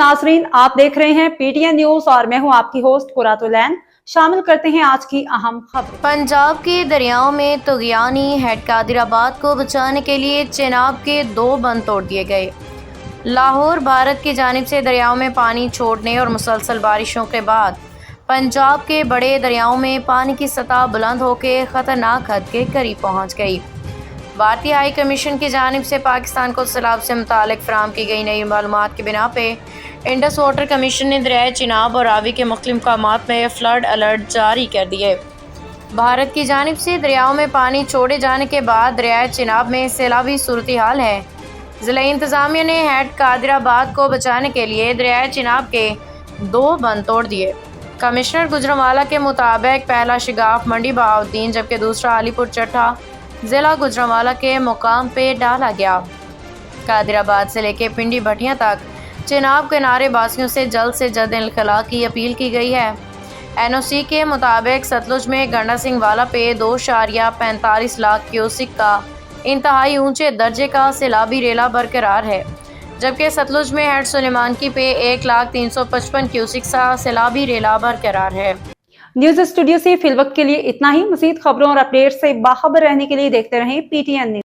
नाजरीन, आप देख रहे हैं पीटीएन न्यूज और मैं हूं आपकी होस्ट कुरातुलैन। शामिल करते हैं आज की अहम खबरें। पंजाब के दरियाओं में तुगयानी हेड कादिराबाद को बचाने के लिए चेनाब के 2 बंद तोड़ दिए गए। लाहौर भारत की जानिब से दरियाओं में पानी छोड़ने और मुसलसल बारिशों के बाद पंजाब के बड़े दरियाओं में पानी की सतह बुलंद होकर खतरनाक हद के करीब पहुंच गई। भारतीय हाई कमीशन की जानिब से पाकिस्तान को सैलाब से मुतालिक फराहम की गई नई मालूमात की बिना पे इंडस वाटर कमीशन ने दरियाए चिनाब और रावी के मुख्तलिफ मकामात में फ्लड अलर्ट जारी कर दिए। भारत की जानिब से दरियाओं में पानी छोड़े जाने के बाद दरियाए चिनाब में सैलाबी सूरत हाल है। ज़िला इंतज़ामिया ने हेड कादिराबाद को बचाने के लिए दरियाए चिनाब के 2 बंद तोड़ दिए। कमिश्नर गुजरांवाला के मुताबिक पहला शिगाफ मंडी बहाउद्दीन जबकि दूसरा अलीपुर चट्टा ज़िला गुजरांवाला के मुकाम पे डाला गया। कादिराबाद से लेकर पिंडी भटियां तक चिनाब किनारे वासियों से जल्द इनखला की अपील की गई है। एनओसी के मुताबिक सतलुज में गंडा सिंह वाला पे 2.45 लाख क्यूसिक का इंतहाई ऊंचे दर्जे का सैलाबी रेला बरकरार है, जबकि सतलुज में हेड सुलेमान की पे 1,355 क्यूसिक का सैलाबी रेला बरकरार है। न्यूज स्टूडियो से फिलवक्त के लिए इतना ही। मज़ीद खबरों और अपडेट से बाखबर रहने के लिए देखते रहें पीटीएन न्यूज।